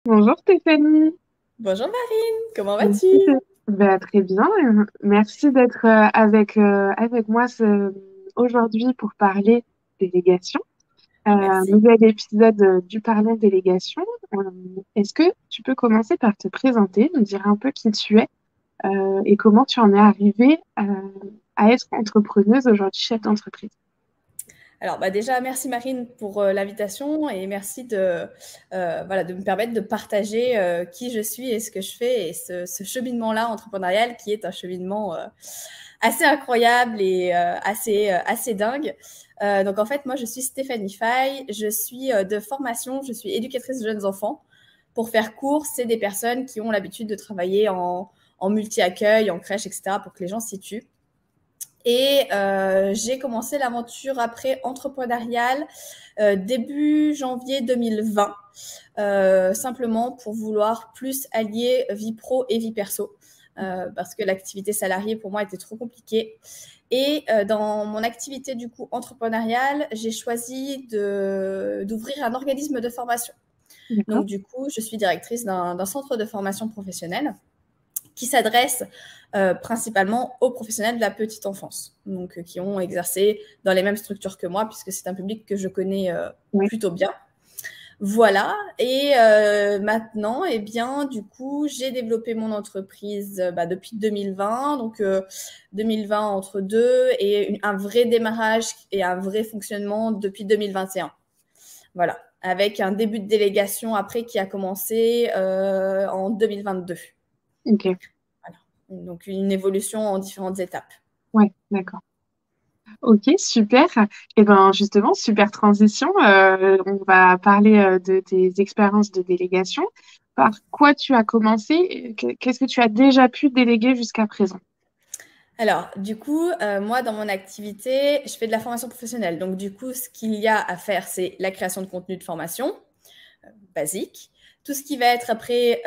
Bonjour Stéphanie. Bonjour Marine, comment vas-tu? Merci très bien. Merci d'être avec moi aujourd'hui pour parler délégation. Merci. Nouvel épisode du Parlons délégation. Euh, Est-ce que tu peux commencer par te présenter, nous dire un peu qui tu es et comment tu en es arrivée à être entrepreneuse aujourd'hui, chef d'entreprise? Alors déjà, merci Marine pour l'invitation et merci voilà, de me permettre de partager qui je suis et ce que je fais et ce cheminement-là entrepreneurial qui est un cheminement assez incroyable et assez dingue. Donc en fait, moi, je suis Stéphanie Fay, je suis de formation, je suis éducatrice de jeunes enfants. Pour faire court, c'est des personnes qui ont l'habitude de travailler en multi-accueil, en crèche, etc., pour que les gens se situent. Et j'ai commencé l'aventure après entrepreneuriale début janvier 2020, simplement pour vouloir plus allier vie pro et vie perso, parce que l'activité salariée pour moi était trop compliquée. Et dans mon activité du coup entrepreneuriale, j'ai choisi d'ouvrir un organisme de formation. D'accord. Donc du coup, je suis directrice d'un centre de formation professionnelle qui s'adresse principalement aux professionnels de la petite enfance, donc qui ont exercé dans les mêmes structures que moi, puisque c'est un public que je connais Oui. plutôt bien. Voilà, et maintenant, eh bien, du coup, j'ai développé mon entreprise depuis 2020, donc 2020 entre deux, et un vrai démarrage et un vrai fonctionnement depuis 2021. Voilà, avec un début de délégation après qui a commencé en 2022. Ok. Voilà. Donc une évolution en différentes étapes. Ouais, d'accord. Ok, super. Et ben justement, super transition. On va parler de tes expériences de délégation. Par quoi tu as commencé? Qu'est-ce que tu as déjà pu déléguer jusqu'à présent? Alors, du coup, moi, dans mon activité, je fais de la formation professionnelle. Donc, du coup, ce qu'il y a à faire, c'est la création de contenu de formation, basique. Tout ce qui va être après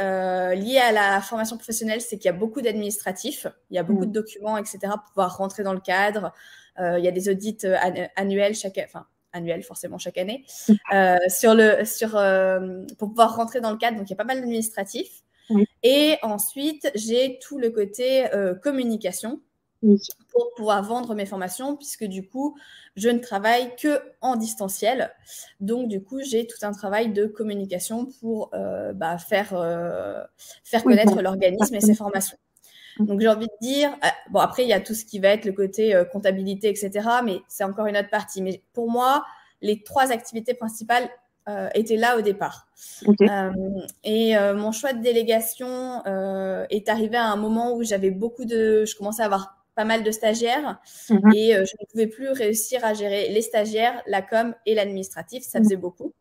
lié à la formation professionnelle, c'est qu'il y a beaucoup d'administratifs, il y a beaucoup Mm. de documents, etc., pour pouvoir rentrer dans le cadre. Il y a des audits annuels, enfin, annuels forcément chaque année, pour pouvoir rentrer dans le cadre. Donc, il y a pas mal d'administratifs. Oui, Et ensuite, j'ai tout le côté communication oui. pour pouvoir vendre mes formations, puisque du coup, je ne travaille que en distanciel. Donc, du coup, j'ai tout un travail de communication pour faire Oui, bon, connaître l'organisme et ses certaines- formations. Donc, j'ai envie de dire, bon, après, il y a tout ce qui va être le côté comptabilité, etc., mais c'est encore une autre partie. Mais pour moi, les trois activités principales étaient là au départ. Ok. Euh, mon choix de délégation est arrivé à un moment où je commençais à avoir pas mal de stagiaires Mhm. et je ne pouvais plus réussir à gérer les stagiaires, la com et l'administratif, ça faisait beaucoup.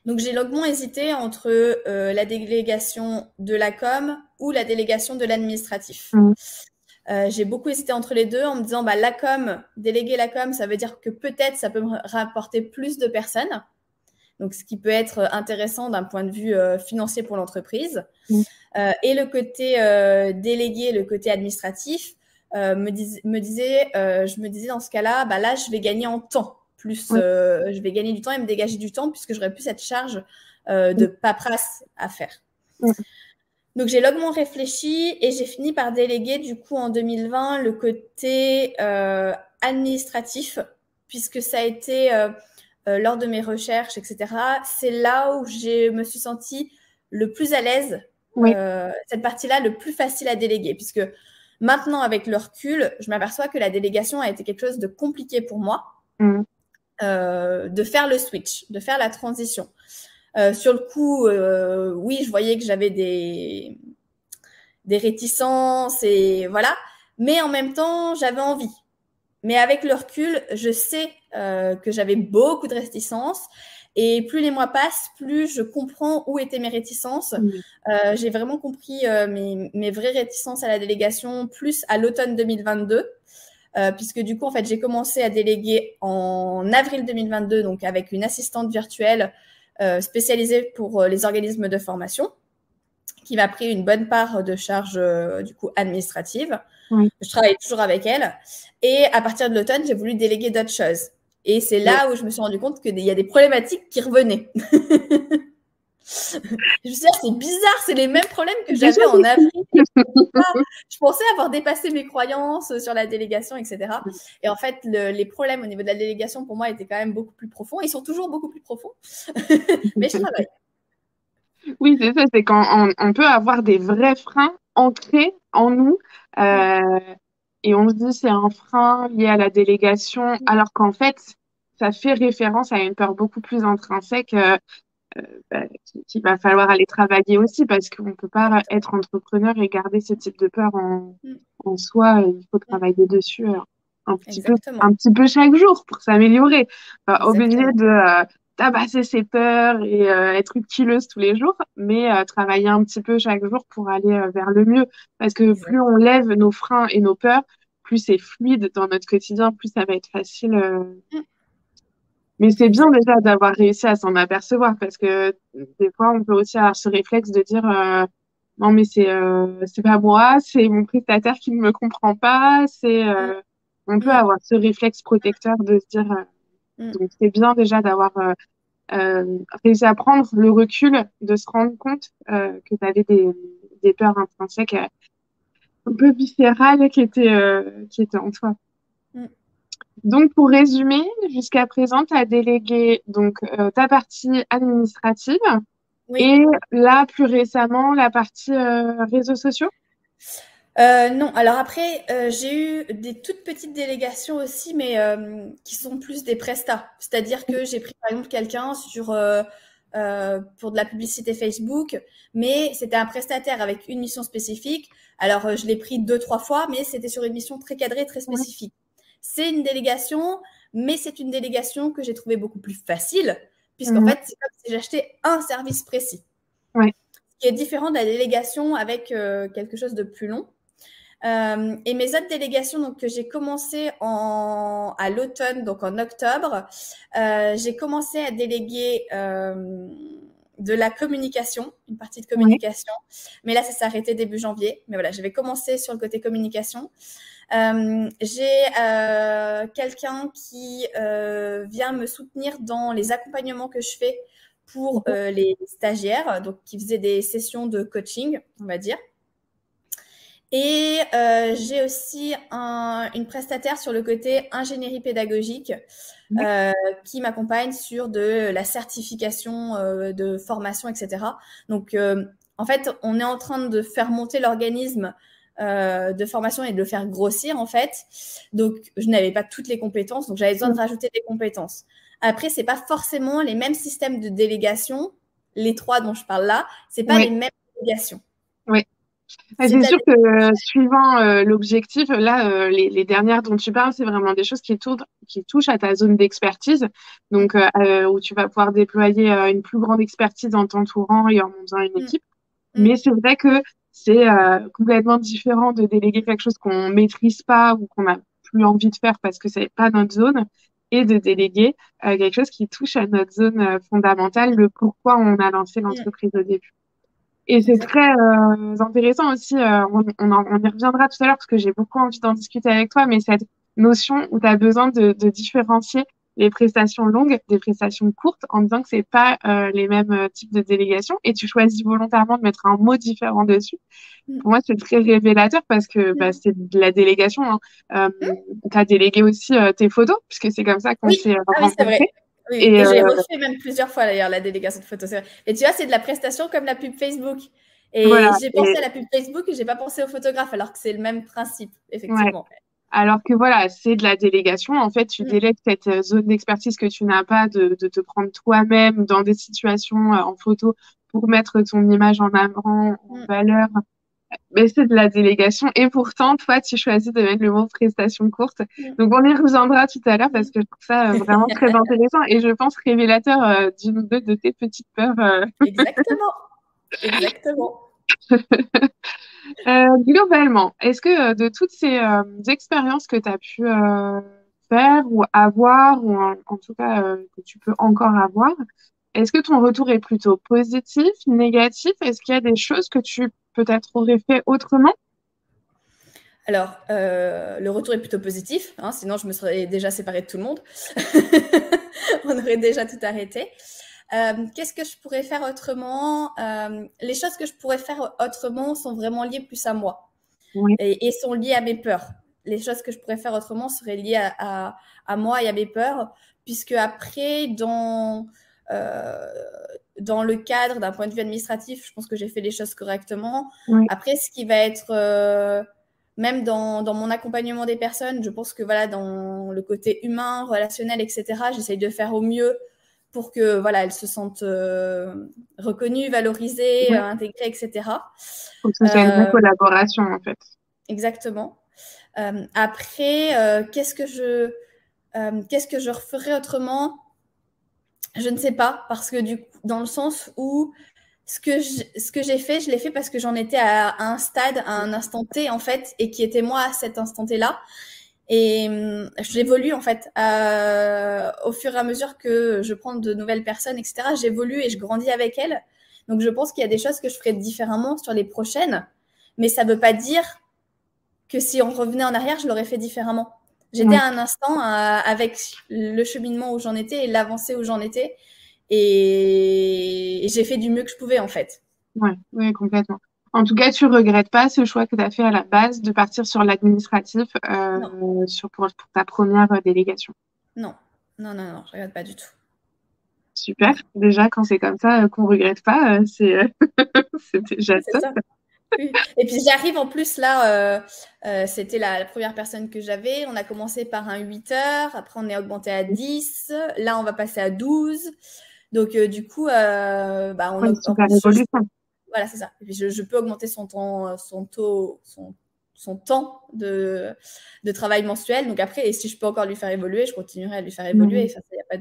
Donc j'ai longuement hésité entre la délégation de la com ou la délégation de l'administratif. Mhm. J'ai beaucoup hésité entre les deux en me disant la com, déléguer la com, ça veut dire que peut-être ça peut me rapporter plus de personnes. Donc, ce qui peut être intéressant d'un point de vue financier pour l'entreprise. Mhm. Et le côté délégué, le côté administratif, je me disais dans ce cas-là, là, je vais gagner en temps. Plus, Oui. je vais gagner du temps et me dégager du temps puisque j'aurai plus cette charge de Oui. paperasse à faire. Mhm. Donc, j'ai longuement réfléchi et j'ai fini par déléguer, du coup, en 2020, le côté administratif, puisque ça a été, lors de mes recherches, etc., c'est là où je me suis sentie le plus à l'aise, Oui. cette partie-là, le plus facile à déléguer, puisque maintenant, avec le recul, je m'aperçois que la délégation a été quelque chose de compliqué pour moi, Mhm. de faire le switch, de faire la transition. Sur le coup, oui, je voyais que j'avais des réticences et voilà. Mais en même temps, j'avais envie. Mais avec le recul, je sais que j'avais beaucoup de réticences. Et plus les mois passent, plus je comprends où étaient mes réticences. Mhm. J'ai vraiment compris mes vraies réticences à la délégation, plus à l'automne 2022. Puisque du coup, en fait, j'ai commencé à déléguer en avril 2022, donc avec une assistante virtuelle spécialisée pour les organismes de formation, qui m'a pris une bonne part de charge du coup administrative. Oui. Je travaille toujours avec elle. Et à partir de l'automne, j'ai voulu déléguer d'autres choses. Et c'est Ouais. là où je me suis rendu compte qu'il y a des problématiques qui revenaient. Je me suis dit, c'est bizarre, c'est les mêmes problèmes que j'avais en avril. Je pensais avoir dépassé mes croyances sur la délégation, etc. Et en fait, les problèmes au niveau de la délégation, pour moi, étaient quand même beaucoup plus profonds. Ils sont toujours beaucoup plus profonds, mais je travaille. Oui, c'est ça, c'est quand on peut avoir des vrais freins ancrés en nous euh, et on se dit c'est un frein lié à la délégation, alors qu'en fait, ça fait référence à une peur beaucoup plus intrinsèque qu'il va falloir aller travailler aussi parce qu'on ne peut pas être entrepreneur et garder ce type de peur en soi. Il faut travailler dessus Exactement. un petit peu chaque jour pour s'améliorer. Pas obligé Exactement. de tabasser ses peurs et être utileuse tous les jours, mais travailler un petit peu chaque jour pour aller vers le mieux. Parce que plus on lève nos freins et nos peurs, plus c'est fluide dans notre quotidien, plus ça va être facile. Mais c'est bien Exactement. déjà d'avoir réussi à s'en apercevoir parce que des fois, on peut aussi avoir ce réflexe de dire non, mais c'est pas moi, c'est mon prestataire qui ne me comprend pas. On peut Mm, avoir ce réflexe protecteur de se dire mm, donc c'est bien déjà d'avoir réussi à prendre le recul, de se rendre compte que tu avais des peurs intrinsèques un peu viscérales qui étaient en toi. mm. Donc, pour résumer, jusqu'à présent, tu as délégué donc, ta partie administrative Oui. et là, plus récemment, la partie réseaux sociaux. Non, alors après, j'ai eu des toutes petites délégations aussi, mais qui sont plus des prestats. C'est-à-dire que j'ai pris par exemple quelqu'un pour de la publicité Facebook, mais c'était un prestataire avec une mission spécifique. Alors, je l'ai pris 2, 3 fois, mais c'était sur une mission très cadrée, très Ouais. spécifique. C'est une délégation, mais c'est une délégation que j'ai trouvée beaucoup plus facile, puisqu'en Mhm. fait, c'est comme si j'achetais un service précis, Ouais. ce qui est différent de la délégation avec quelque chose de plus long. Et mes autres délégations, donc que j'ai commencé à l'automne, donc en octobre, j'ai commencé à déléguer de la communication, une partie de Ouais. communication. Mais là, ça s'est arrêté début janvier. Mais voilà, je vais commencer sur le côté communication. J'ai quelqu'un qui vient me soutenir dans les accompagnements que je fais pour les stagiaires, donc qui faisaient des sessions de coaching, on va dire. Et j'ai aussi une prestataire sur le côté ingénierie pédagogique Ouais. qui m'accompagne sur de la certification de formation, etc. Donc, en fait, on est en train de faire monter l'organisme de formation et de le faire grossir, en fait. Donc, je n'avais pas toutes les compétences, donc j'avais besoin de rajouter des compétences. Après, c'est pas forcément les mêmes systèmes de délégation, les 3 dont je parle là, c'est pas les Ouais. mêmes délégations. Ouais. C'est de C'est la sûr que suivant l'objectif, là, les dernières dont tu parles, c'est vraiment des choses qui touchent à ta zone d'expertise, donc où tu vas pouvoir déployer une plus grande expertise en t'entourant et en montant une Mm, équipe. mm, Mais c'est vrai que c'est complètement différent de déléguer quelque chose qu'on maîtrise pas ou qu'on n'a plus envie de faire parce que c'est pas notre zone et de déléguer quelque chose qui touche à notre zone fondamentale, le pourquoi on a lancé mm. l'entreprise au début. Et c'est Exact. très intéressant aussi, on y reviendra tout à l'heure parce que j'ai beaucoup envie d'en discuter avec toi, mais cette notion où tu as besoin de différencier les prestations longues des prestations courtes en disant que c'est pas les mêmes types de délégations et tu choisis volontairement de mettre un mot différent dessus. Mm, Pour moi, c'est très révélateur parce que bah, mm, c'est de la délégation. Hein. mm. Tu as délégué aussi tes photos puisque c'est comme ça qu'on Oui, s'est ah oui, c'est vrai. rencontrés. Oui, Et et j'ai refait même plusieurs fois d'ailleurs la délégation de photos. C'est vrai. Et tu vois, c'est de la prestation comme la pub Facebook. voilà. Et j'ai pensé à la pub Facebook et j'ai pas pensé au photographe, alors que c'est le même principe, Ouais. effectivement. Alors que voilà, c'est de la délégation. En fait, tu Mm, délègues cette zone d'expertise que tu n'as pas de te prendre toi-même dans des situations en photo pour mettre ton image en avant, en mm, valeur. Mais c'est de la délégation. Et pourtant, toi, tu choisis de mettre le mot prestation courte. mm, Donc, on y reviendra tout à l'heure parce mm. que je trouve ça vraiment très intéressant et je pense révélateur d'une ou deux de tes petites peurs. Exactement, exactement. Globalement, est-ce que de toutes ces expériences que tu as pu faire ou avoir, ou en tout cas que tu peux encore avoir, est-ce que ton retour est plutôt positif, négatif? Est-ce qu'il y a des choses que tu peut-être aurais fait autrement? Alors, le retour est plutôt positif, hein, sinon je me serais déjà séparée de tout le monde. On aurait déjà tout arrêté. Qu'est-ce que je pourrais faire autrement? Les choses que je pourrais faire autrement sont vraiment liées plus à moi Oui, et sont liées à mes peurs. Les choses que je pourrais faire autrement seraient liées à moi et à mes peurs, puisque après, dans le cadre d'un point de vue administratif, je pense que j'ai fait les choses correctement. oui, Après, ce qui va être, même dans mon accompagnement des personnes, je pense que voilà, dans le côté humain, relationnel, etc., j'essaye de faire au mieux pour que voilà, elles se sentent reconnues, valorisées, oui. intégrées, etc. Faut que ce soit une vraie Euh, collaboration, en fait. exactement. Après, qu'est-ce que je referais autrement? Je ne sais pas, parce que du coup, dans le sens où ce que j'ai fait, je l'ai fait parce que j'en étais à un stade, à un instant T, en fait, et qui était moi à cet instant T-là. Et j'évolue, en fait, au fur et à mesure que je prends de nouvelles personnes, etc. J'évolue et je grandis avec elles. Donc, je pense qu'il y a des choses que je ferai différemment sur les prochaines, mais ça ne veut pas dire que si on revenait en arrière, je l'aurais fait différemment. J'étais Oui, à un instant avec le cheminement où j'en étais et l'avancée où j'en étais. Et j'ai fait du mieux que je pouvais, en fait. ouais, ouais, complètement. En tout cas, tu regrettes pas ce choix que tu as fait à la base de partir sur l'administratif Non, pour ta première délégation. non, non, non, non, je regarde pas du tout. Super. Déjà, quand c'est comme ça, qu'on regrette pas, c'est déjà C'est top. ça. Oui. Et puis j'arrive en plus là, c'était la première personne que j'avais. On a commencé par un 8 heures, après on est augmenté à 10. Là, on va passer à 12. Donc, du coup, bah, Ouais, en super plus, évolution. voilà, c'est ça. Et puis, je peux augmenter son temps de travail mensuel. Donc, après, et si je peux encore lui faire évoluer, je continuerai à lui faire évoluer. Mhm. Ça, il n'y a pas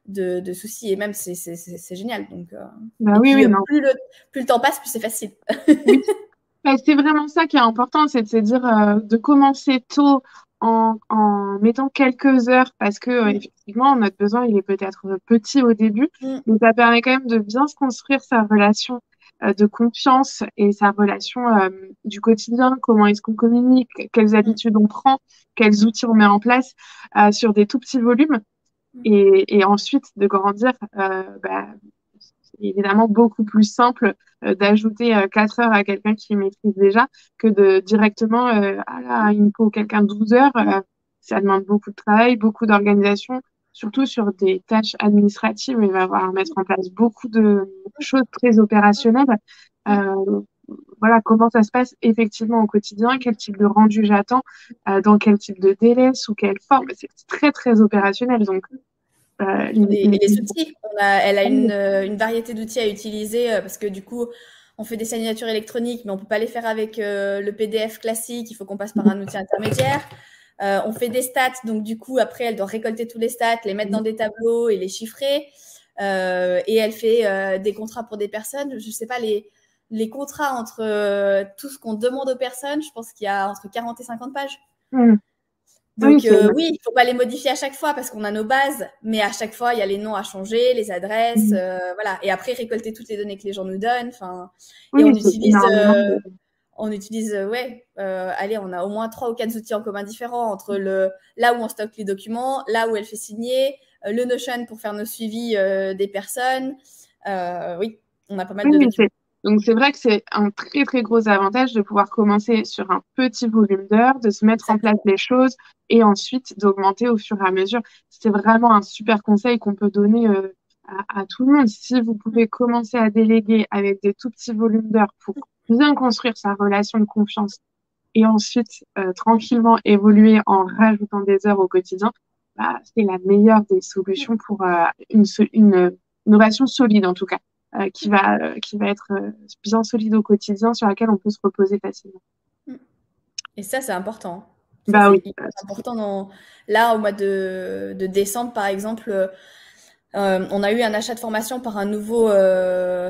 de souci. Et même, c'est génial. Donc, Bah et oui, puis, oui, non. plus le temps passe, plus c'est facile. Oui. Bah, c'est vraiment ça qui est important, c'est de se dire de commencer tôt en mettant quelques heures parce que Mm, effectivement notre besoin il est peut-être petit au début, mm, mais ça permet quand même de bien se construire sa relation de confiance et sa relation du quotidien, comment est-ce qu'on communique, quelles mm, habitudes on prend, quels outils on met en place sur des tout petits volumes mm. et ensuite de grandir. Bah, c'est évidemment beaucoup plus simple d'ajouter 4 heures à quelqu'un qui maîtrise déjà que de directement, ah là, il me faut quelqu'un de 12 heures. Ça demande beaucoup de travail, beaucoup d'organisation, surtout sur des tâches administratives. Il va falloir mettre en place beaucoup de choses très opérationnelles. Euh, voilà, comment ça se passe effectivement au quotidien, quel type de rendu j'attends, dans quel type de délai, sous quelle forme. C'est très, très opérationnel. Donc, Et les outils, elle a une variété d'outils à utiliser parce que du coup, on fait des signatures électroniques, mais on ne peut pas les faire avec le PDF classique. Il faut qu'on passe par un outil intermédiaire. On fait des stats, donc du coup, après, elle doit récolter tous les stats, les mettre dans des tableaux et les chiffrer. Et elle fait des contrats pour des personnes. Je ne sais pas, les contrats entre tout ce qu'on demande aux personnes, je pense qu'il y a entre 40 et 50 pages. Mm. Oui, Donc c'est oui, il ne faut pas les modifier à chaque fois parce qu'on a nos bases, mais à chaque fois, il y a les noms à changer, les adresses, mm. voilà. Et après, récolter toutes les données que les gens nous donnent. Enfin, et Oui, c'est énormément de... ouais, allez, on a au moins 3 ou 4 outils en commun différents entre là où on stocke les documents, là où elle fait signer, le Notion pour faire nos suivis des personnes. Oui, on a pas mal Oui, de oui, documents. donc c'est vrai que c'est un très très gros avantage de pouvoir commencer sur un petit volume d'heures, de se mettre en place Exactement. les choses et ensuite d'augmenter au fur et à mesure. C'est vraiment un super conseil qu'on peut donner à tout le monde. Si vous pouvez commencer à déléguer avec des tout petits volumes d'heures pour bien construire sa relation de confiance et ensuite tranquillement évoluer en rajoutant des heures au quotidien, bah, c'est la meilleure des solutions pour une innovation solide en tout cas, qui va être bien solide au quotidien, sur laquelle on peut se reposer facilement. Et ça, c'est important. Ça, Bah c'est oui, hyper important. Là, au mois de décembre, par exemple, on a eu un achat de formation par un nouveau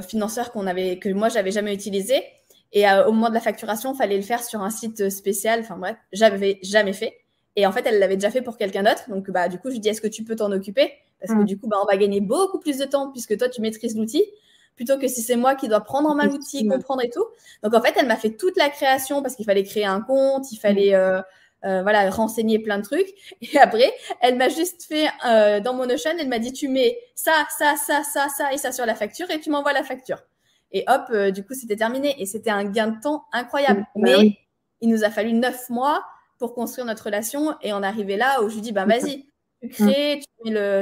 financeur que moi, j'avais jamais utilisé. Et au moment de la facturation, il fallait le faire sur un site spécial. Enfin bref, j'avais jamais fait. Et en fait, elle l'avait déjà fait pour quelqu'un d'autre. Donc, bah, du coup, je lui dis, est-ce que tu peux t'en occuper? Parce que hum, du coup, bah, on va gagner beaucoup plus de temps puisque toi, tu maîtrises l'outil, plutôt que si c'est moi qui dois prendre en main l'outil, effectivement. comprendre et tout. Donc, en fait, elle m'a fait toute la création parce qu'il fallait créer un compte, il Hum, fallait voilà, renseigner plein de trucs. Et après, elle m'a juste fait dans mon Notion, elle m'a dit tu mets ça et ça sur la facture et tu m'envoies la facture. Et hop, du coup, c'était terminé. Et c'était un gain de temps incroyable. Bah Mais oui. il nous a fallu 9 mois pour construire notre relation et on arrivait là où je lui dis, ben vas-y, tu Mm. crées,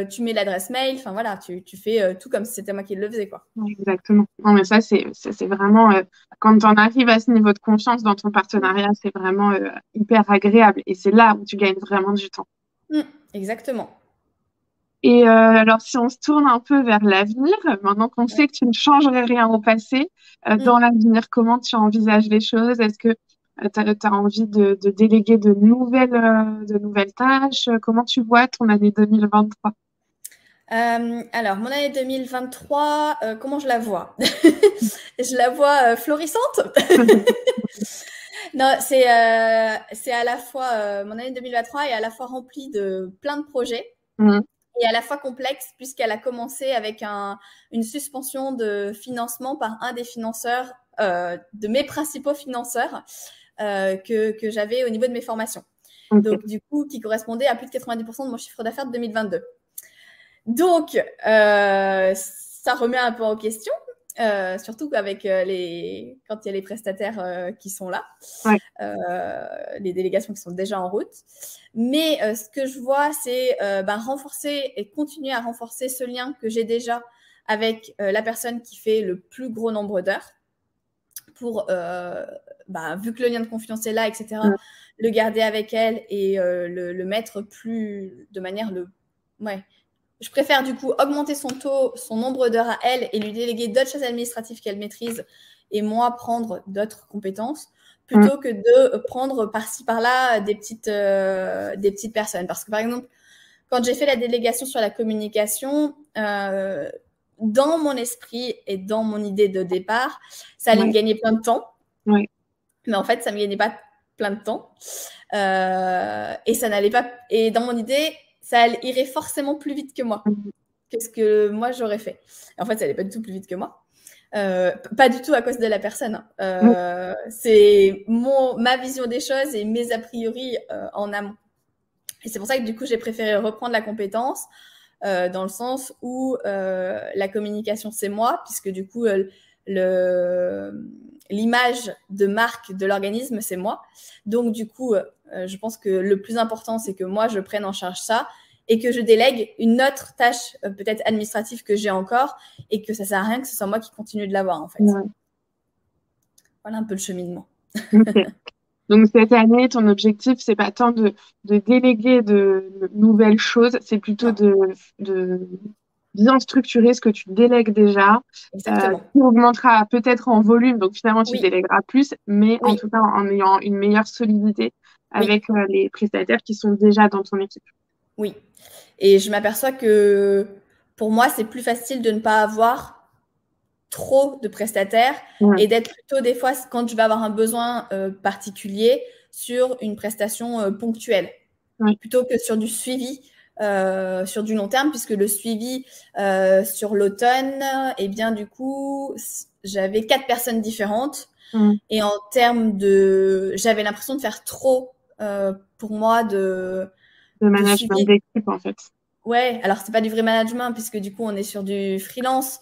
tu mets l'adresse mail, enfin voilà, tu fais tout comme si c'était moi qui le faisais, quoi. Exactement. Non, mais ça, c'est vraiment, quand on arrive à ce niveau de confiance dans ton partenariat, c'est vraiment hyper agréable. Et c'est là où tu gagnes vraiment du temps. Exactement. Et alors, si on se tourne un peu vers l'avenir, maintenant qu'on sait que tu ne changerais rien au passé, dans l'avenir, comment tu envisages les choses? Est-ce que tu as envie de déléguer de nouvelles tâches? Comment tu vois ton année 2023? Alors, mon année 2023, comment je la vois? Je la vois florissante. Non, c'est à la fois, mon année 2023 est à la fois remplie de plein de projets Mhm. et à la fois complexe puisqu'elle a commencé avec une suspension de financement par un des financeurs, de mes principaux financeurs que j'avais au niveau de mes formations. Ok. Donc, du coup, qui correspondait à plus de 90% de mon chiffre d'affaires de 2022. Donc, ça remet un peu en question, surtout avec quand il y a les prestataires qui sont là, Ouais. les délégations qui sont déjà en route. Mais ce que je vois, c'est renforcer et continuer à renforcer ce lien que j'ai déjà avec la personne qui fait le plus gros nombre d'heures pour, vu que le lien de confiance est là, etc., le garder avec elle et le mettre plus de manière Ouais. Je préfère du coup augmenter son taux, son nombre d'heures à elle et lui déléguer d'autres choses administratives qu'elle maîtrise et moi prendre d'autres compétences Mm. plutôt que de prendre par-ci par-là des petites personnes. Parce que par exemple, quand j'ai fait la délégation sur la communication, dans mon esprit et dans mon idée de départ, ça allait me Ouais. gagner plein de temps. Ouais. Mais en fait, ça me gagnait pas plein de temps. Et ça n'allait pas. Et dans mon idée, ça irait forcément plus vite que moi. Mm. Qu'est-ce que moi j'aurais fait? En fait, ça n'allait pas du tout plus vite que moi. Pas du tout à cause de la personne. Mm. C'est ma vision des choses et mes a priori en amont. Et c'est pour ça que du coup, j'ai préféré reprendre la compétence dans le sens où la communication, c'est moi, puisque du coup, l'image de marque de l'organisme, c'est moi. Donc, du coup, je pense que le plus important, c'est que moi, je prenne en charge ça et que je délègue une autre tâche peut-être administrative que j'ai encore et que ça ne sert à rien que ce soit moi qui continue de l'avoir, en fait. Ouais. Voilà un peu le cheminement. Ok. Donc cette année, ton objectif, c'est pas tant de déléguer de nouvelles choses, c'est plutôt Non, de bien structurer ce que tu délègues déjà, exactement. qui augmentera peut-être en volume, donc finalement tu Oui, délègueras plus, mais en oui, tout cas en ayant une meilleure solidité oui, avec les prestataires qui sont déjà dans ton équipe. oui. Et je m'aperçois que pour moi, c'est plus facile de ne pas avoir trop de prestataires Ouais. et d'être plutôt des fois, quand je vais avoir un besoin particulier, sur une prestation ponctuelle, Ouais. plutôt que sur du suivi sur du long terme, puisque le suivi sur l'automne, eh bien du coup, j'avais 4 personnes différentes. Mm. Et en termes de... J'avais l'impression de faire trop pour moi De de management suivi. d'équipe en fait. Ouais, alors c'est pas du vrai management puisque du coup on est sur du freelance,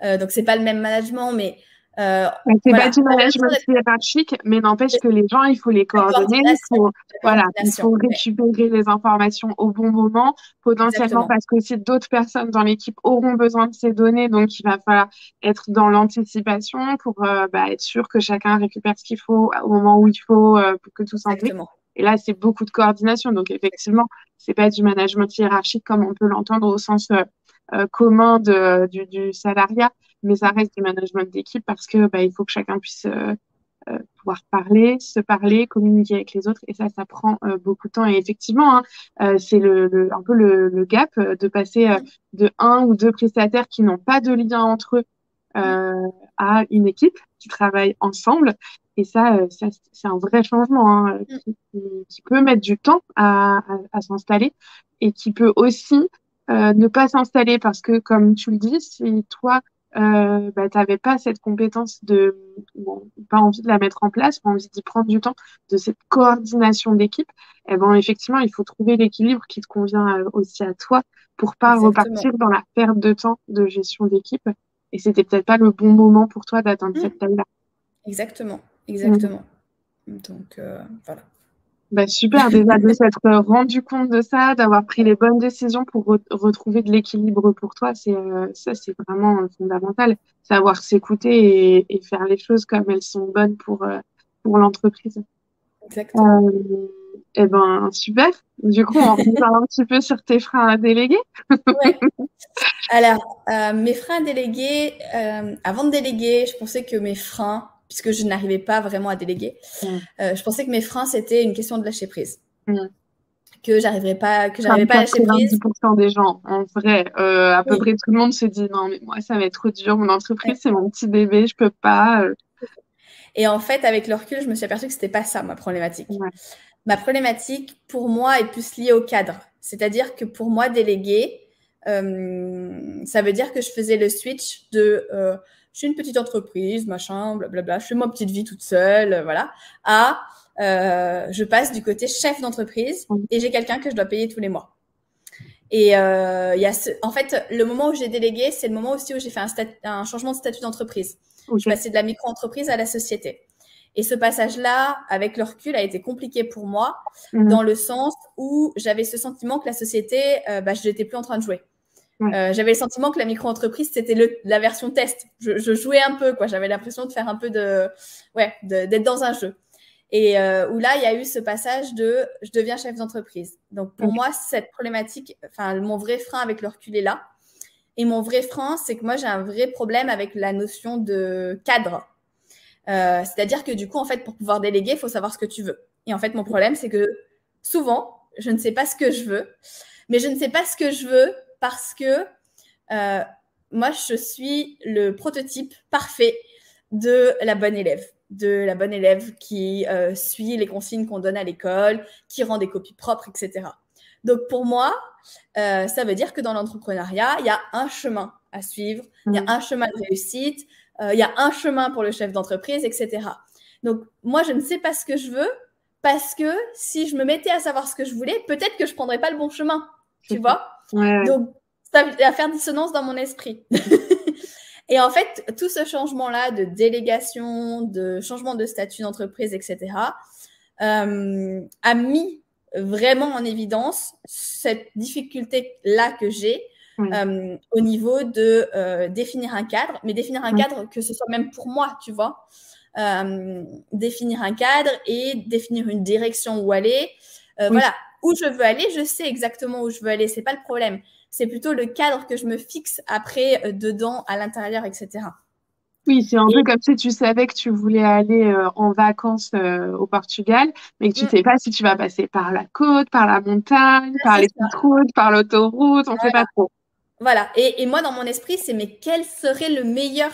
donc c'est pas le même management, mais C'est pas voilà, du j'avais l'impression management d'être hiérarchique, mais n'empêche que les gens, il faut les la coordonner, coordination, la voilà, il coordination, faut ouais, récupérer les informations au bon moment, potentiellement exactement, parce qu'aussi d'autres personnes dans l'équipe auront besoin de ces données, donc il va falloir être dans l'anticipation pour être sûr que chacun récupère ce qu'il faut au moment où il faut pour que tout s'imbrique. exactement, Et là, c'est beaucoup de coordination, donc effectivement, c'est pas du management hiérarchique comme on peut l'entendre au sens commun du salariat, mais ça reste du management d'équipe parce que il faut que chacun puisse pouvoir parler, se parler, communiquer avec les autres et ça prend beaucoup de temps. Et effectivement, hein, c'est un peu le gap de passer de un ou deux prestataires qui n'ont pas de lien entre eux à une équipe qui travaille ensemble. Et ça c'est un vrai changement hein, qui peut mettre du temps à s'installer et qui peut aussi ne pas s'installer parce que, comme tu le dis, si toi, bah, tu n'avais pas cette compétence bon, pas envie de la mettre en place, pas envie d'y prendre du temps, de cette coordination d'équipe, eh ben, effectivement, il faut trouver l'équilibre qui te convient aussi à toi pour pas Exactement. repartir dans la perte de temps de gestion d'équipe. Et c'était peut-être pas le bon moment pour toi d'atteindre Mm. cette taille-là. Exactement. Mm. Exactement. Donc, voilà. Bah, super déjà de s'être rendu compte de ça, d'avoir pris les bonnes décisions pour retrouver de l'équilibre pour toi, ça c'est vraiment fondamental. Savoir s'écouter et faire les choses comme elles sont bonnes pour l'entreprise. Exactement. Euh, eh ben super. Du coup, on revient un petit peu sur tes freins à déléguer. Ouais. Alors, mes freins à déléguer, avant de déléguer, je pensais que mes freins, puisque je n'arrivais pas vraiment à déléguer, Mm. je pensais que mes freins, c'était une question de lâcher prise. Mm. Que j'arrivais pas à Comme lâcher prise. 90% des gens, en vrai, à peu Oui. près tout le monde se dit non, mais moi, ça va être trop dur. Mon entreprise, c'est mon petit bébé, je peux pas. Et en fait, avec le recul, je me suis aperçue que c'était pas ça ma problématique. Ouais. Ma problématique, pour moi, est plus liée au cadre. C'est-à-dire que pour moi, déléguer, ça veut dire que je faisais le switch de je suis une petite entreprise, machin, blablabla, je fais ma petite vie toute seule, voilà, à je passe du côté chef d'entreprise Mm. et j'ai quelqu'un que je dois payer tous les mois. Et en fait, le moment où j'ai délégué, c'est le moment aussi où j'ai fait un changement de statut d'entreprise. Je suis Ok. passée de la micro-entreprise à la société. Et ce passage-là, avec le recul, a été compliqué pour moi, Mhm. dans le sens où j'avais ce sentiment que la société, je n'étais plus en train de jouer. Ouais. J'avais le sentiment que la micro-entreprise, c'était la version test. Je jouais un peu, quoi. J'avais l'impression de faire un peu d'être dans un jeu. Et où là, il y a eu ce passage de je deviens chef d'entreprise. Donc pour Ok. moi, cette problématique, enfin, mon vrai frein avec le recul est là. Et mon vrai frein, c'est que moi, j'ai un vrai problème avec la notion de cadre. C'est-à-dire que du coup, en fait, pour pouvoir déléguer, il faut savoir ce que tu veux. Et en fait, mon problème, c'est que souvent, je ne sais pas ce que je veux, mais je ne sais pas ce que je veux parce que euh, moi, je suis le prototype parfait de la bonne élève qui suit les consignes qu'on donne à l'école, qui rend des copies propres, etc. Donc pour moi, ça veut dire que dans l'entrepreneuriat, il y a un chemin à suivre, il y a Mhm. un chemin de réussite, il y a un chemin pour le chef d'entreprise, etc. Donc moi, je ne sais pas ce que je veux parce que si je me mettais à savoir ce que je voulais, peut-être que je ne prendrais pas le bon chemin, C'est tu ça. vois. Ouais, ouais. Donc ça va faire dissonance dans mon esprit. Et en fait, tout ce changement-là de délégation, de changement de statut d'entreprise, etc., a mis vraiment en évidence cette difficulté-là que j'ai Ouais. au niveau de définir un cadre, mais définir un Ouais. cadre que ce soit même pour moi, tu vois. Définir un cadre et définir une direction où aller. Oui. Voilà, où je veux aller, je sais exactement où je veux aller, c'est pas le problème. C'est plutôt le cadre que je me fixe après, dedans, à l'intérieur, etc. Oui, c'est un peu Et, comme si tu savais que tu voulais aller en vacances au Portugal, mais que tu sais pas si tu vas passer par la côte, par la montagne, par c'est les ça. petites routes, par l'autoroute, on sait pas trop. Voilà. Et moi, dans mon esprit, c'est mais quel serait le meilleur,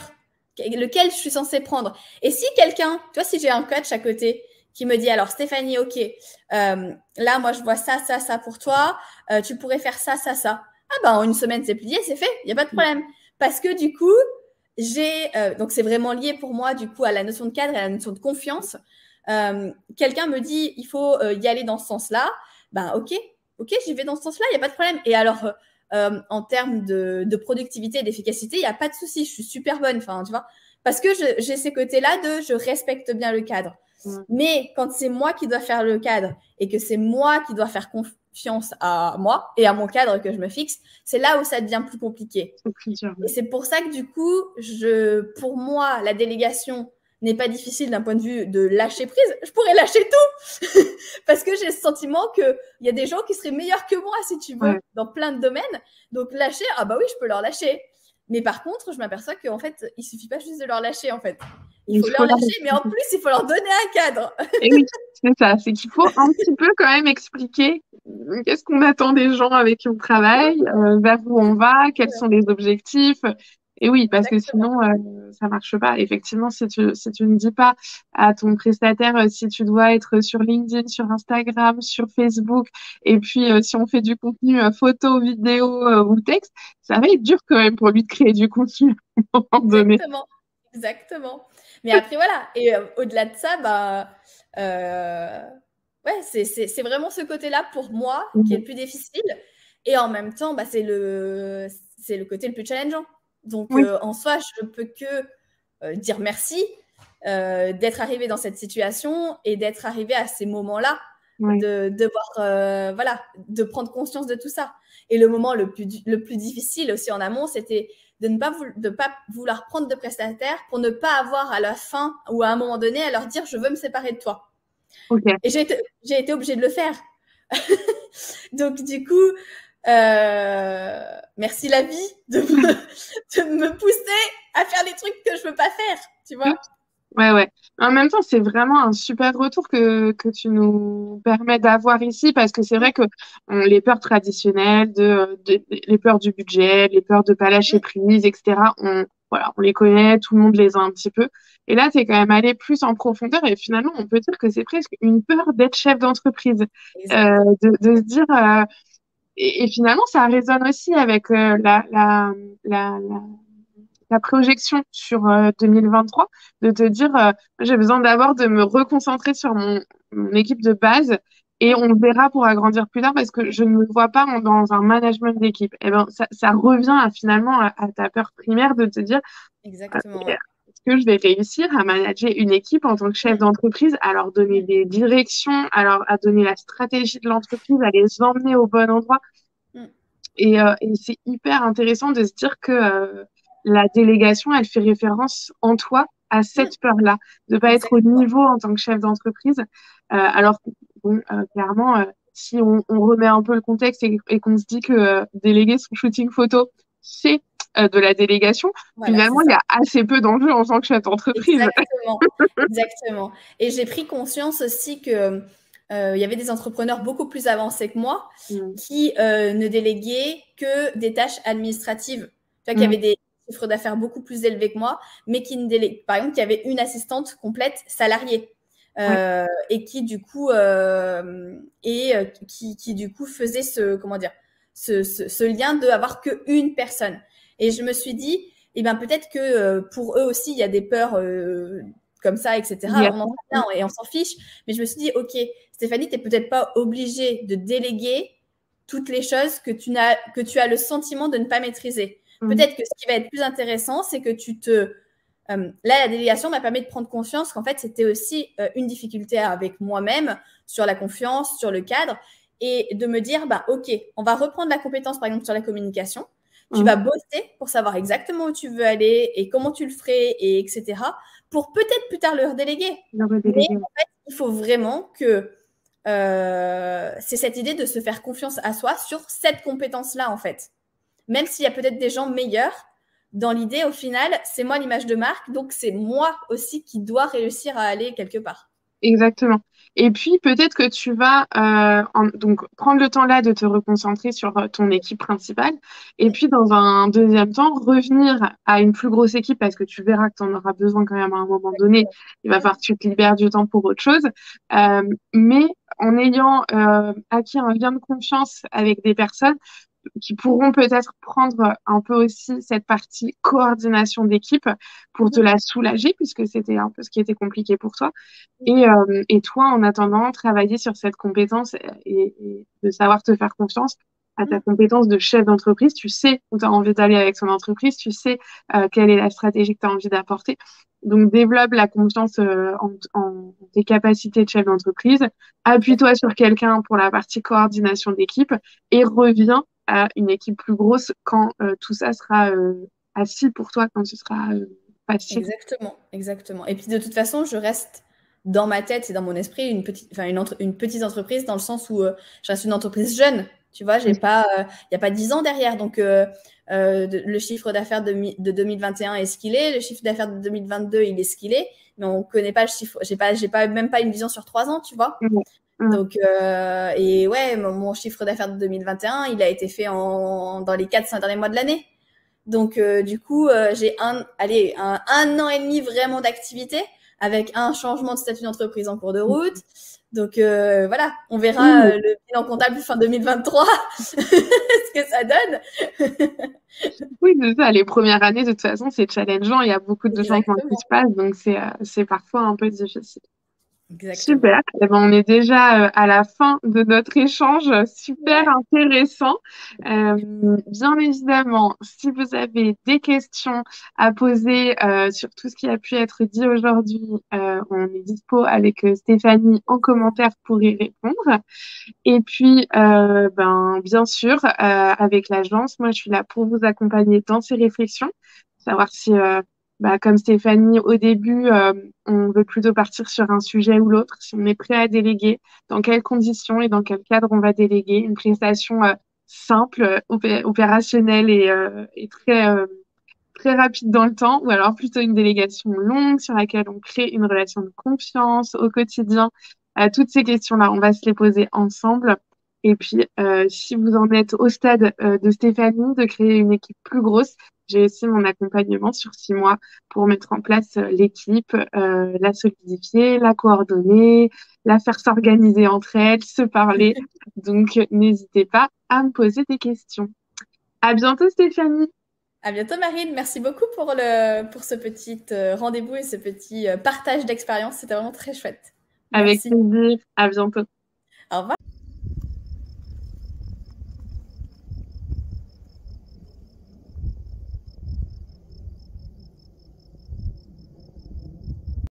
lequel je suis censée prendre. Et si quelqu'un, tu vois, si j'ai un coach à côté qui me dit, alors Stéphanie, ok, là, moi, je vois ça, ça, ça pour toi, tu pourrais faire ça, ça, ça. Ah ben, en une semaine, c'est plié, c'est fait, il n'y a pas de problème. Parce que du coup, donc c'est vraiment lié pour moi, du coup, à la notion de cadre et à la notion de confiance. Quelqu'un me dit, il faut y aller dans ce sens-là. Ben, ok, j'y vais dans ce sens-là, il n'y a pas de problème. Et alors, en termes de productivité et d'efficacité, il n'y a pas de souci, je suis super bonne, enfin, tu vois, parce que j'ai ces côtés-là de je respecte bien le cadre. Ouais. Mais quand c'est moi qui dois faire le cadre et que c'est moi qui dois faire confiance à moi et à mon cadre que je me fixe, c'est là où ça devient plus compliqué. C'est plus dur. Et c'est pour ça que du coup, pour moi, la délégation n'est pas difficile d'un point de vue de lâcher prise. Je pourrais lâcher tout parce que j'ai le sentiment qu'il y a des gens qui seraient meilleurs que moi, si tu veux, Ouais. dans plein de domaines. Donc lâcher, ah bah oui, je peux leur lâcher. Mais par contre, je m'aperçois qu'en fait, il suffit pas juste de leur lâcher, en fait. Il Il faut faut leur leur lâcher, mais en expliquer. plus, il faut leur donner un cadre. Et oui, c'est ça. C'est qu'il faut un petit peu quand même expliquer qu'est-ce qu'on attend des gens avec qui on travaille, vers où on va, quels sont les objectifs. Et oui, parce que Exactement. sinon, ça marche pas. Effectivement, si tu ne dis pas à ton prestataire si tu dois être sur LinkedIn, sur Instagram, sur Facebook, et puis si on fait du contenu photo, vidéo ou texte, ça va être dur quand même pour lui de créer du contenu à un moment donné. Exactement. Exactement. Mais après, voilà. Et au-delà de ça, bah, ouais, c'est vraiment ce côté-là pour moi qui est le Mhm. plus difficile. Et en même temps, bah, c'est le côté le plus challengeant. Donc, Oui, en soi, je peux que dire merci d'être arrivé dans cette situation et d'être arrivé à ces moments-là, oui, de voir, voilà, de prendre conscience de tout ça. Et le moment le plus difficile aussi en amont, c'était de ne pas vouloir prendre de prestataires pour ne pas avoir à la fin ou à un moment donné à leur dire je veux me séparer de toi. ok. Et j'ai été obligée de le faire. Donc du coup, merci la vie de me pousser à faire des trucs que je veux pas faire, tu vois. Ouais, ouais. En même temps, c'est vraiment un super retour que tu nous permets d'avoir ici parce que c'est vrai que les peurs traditionnelles, les peurs du budget, les peurs de pas lâcher prise, etc., voilà, on les connaît, tout le monde les a un petit peu. Et là, tu es quand même allé plus en profondeur et finalement, on peut dire que c'est presque une peur d'être chef d'entreprise, Exactement. de se dire, et finalement, ça résonne aussi avec la projection sur 2023, de te dire, j'ai besoin d'abord de me reconcentrer sur mon équipe de base et on verra pour agrandir plus tard parce que je ne me vois pas dans un management d'équipe. Et ben, ça revient finalement à ta peur primaire de te dire, Exactement, ouais. est-ce que je vais réussir à manager une équipe en tant que chef d'entreprise, à leur donner Mm, des directions, à donner la stratégie de l'entreprise, à les emmener au bon endroit. mm. Et c'est hyper intéressant de se dire que la délégation, elle fait référence en toi à Mm, cette peur-là, de pas être au exactement. niveau en tant que chef d'entreprise. Alors, que, bon, clairement, si on remet un peu le contexte et qu'on se dit que déléguer son shooting photo, c'est de la délégation, Voilà, c'est finalement, il y ça. a assez peu d'enjeux en tant que chef d'entreprise. Exactement, exactement. Et j'ai pris conscience aussi que il y avait des entrepreneurs beaucoup plus avancés que moi Mm, qui ne déléguaient que des tâches administratives. Tu vois, qui avaient mm, des chiffres d'affaires beaucoup plus élevés que moi, mais qui ne déléguaient, par exemple, qui avait une assistante complète salariée. ouais. Et qui du coup qui du coup faisait comment dire ce lien de avoir que une personne. Et je me suis dit eh ben peut-être que pour eux aussi, il y a des peurs comme ça, Il y etc. a On en ça. sait rien et on s'en fiche. Mais je me suis dit, OK, Stéphanie, tu n'es peut-être pas obligée de déléguer toutes les choses que tu as le sentiment de ne pas maîtriser. Mm, Peut-être que ce qui va être plus intéressant, c'est que là, la délégation m'a permis de prendre conscience qu'en fait, c'était aussi une difficulté avec moi-même sur la confiance, sur le cadre, et de me dire, bah, OK, on va reprendre la compétence, par exemple, sur la communication. Tu mm. vas bosser pour savoir exactement où tu veux aller et comment tu le ferais, et etc. pour peut-être plus tard le redéléguer. Le Mais redéléguer. en fait, il faut vraiment que c'est cette idée de se faire confiance à soi sur cette compétence-là, en fait. Même s'il y a peut-être des gens meilleurs, dans l'idée, au final, c'est moi l'image de marque, donc c'est moi aussi qui dois réussir à aller quelque part. Exactement. Et puis peut-être que tu vas donc prendre le temps là de te reconcentrer sur ton équipe principale et puis dans un deuxième temps revenir à une plus grosse équipe parce que tu verras que tu en auras besoin quand même à un moment donné. Il va falloir que tu te libères du temps pour autre chose. Euh, mais en ayant acquis un lien de confiance avec des personnes qui pourront peut-être prendre un peu aussi cette partie coordination d'équipe pour te la soulager puisque c'était un peu ce qui était compliqué pour toi. Et toi, en attendant, travailler sur cette compétence et de savoir te faire confiance à ta compétence de chef d'entreprise. Tu sais où tu as envie d'aller avec ton entreprise, tu sais quelle est la stratégie que tu as envie d'apporter. Donc, développe la confiance en tes capacités de chef d'entreprise. Appuie-toi sur quelqu'un pour la partie coordination d'équipe et reviens à une équipe plus grosse quand tout ça sera assis pour toi, quand ce sera facile. Exactement, exactement. Et puis de toute façon, je reste dans ma tête et dans mon esprit une petite entreprise dans le sens où je reste une entreprise jeune. Tu vois, il n'y a pas 10 ans derrière. Donc, le chiffre d'affaires de 2021 est ce qu'il est. Le chiffre d'affaires de 2022, il est ce qu'il est. Mais on ne connaît pas le chiffre. Même pas une vision sur 3 ans, tu vois. Mm, mm, Donc, et ouais, mon chiffre d'affaires de 2021, il a été fait dans les 4-5 derniers mois de l'année. Donc, du coup, j'ai un an et demi vraiment d'activité avec un changement de statut d'entreprise en cours de route. Donc, voilà, on verra le bilan comptable fin 2023, ce que ça donne. Oui, c'est ça. Les premières années, de toute façon, c'est challengeant. Il y a beaucoup de changements qui se Exactement. passent, donc c'est parfois un peu difficile. Exactement. Super. Eh ben, on est déjà à la fin de notre échange, super Ouais. intéressant. Bien évidemment, si vous avez des questions à poser sur tout ce qui a pu être dit aujourd'hui, on est dispo avec Stéphanie en commentaire pour y répondre. Et puis, bien sûr, avec l'agence, moi, je suis là pour vous accompagner dans ces réflexions, savoir si, comme Stéphanie, au début, on veut plutôt partir sur un sujet ou l'autre, si on est prêt à déléguer, dans quelles conditions et dans quel cadre on va déléguer, une prestation simple, opérationnelle et très rapide dans le temps, ou alors plutôt une délégation longue sur laquelle on crée une relation de confiance au quotidien. Toutes ces questions-là, on va se les poser ensemble. Et puis, si vous en êtes au stade de Stéphanie, de créer une équipe plus grosse, j'ai aussi mon accompagnement sur 6 mois pour mettre en place l'équipe, la solidifier, la coordonner, la faire s'organiser entre elles, se parler. Donc, n'hésitez pas à me poser des questions. À bientôt, Stéphanie. À bientôt, Marine. Merci beaucoup pour ce petit rendez-vous et ce petit partage d'expérience. C'était vraiment très chouette. Avec Merci. plaisir. À bientôt. Au revoir.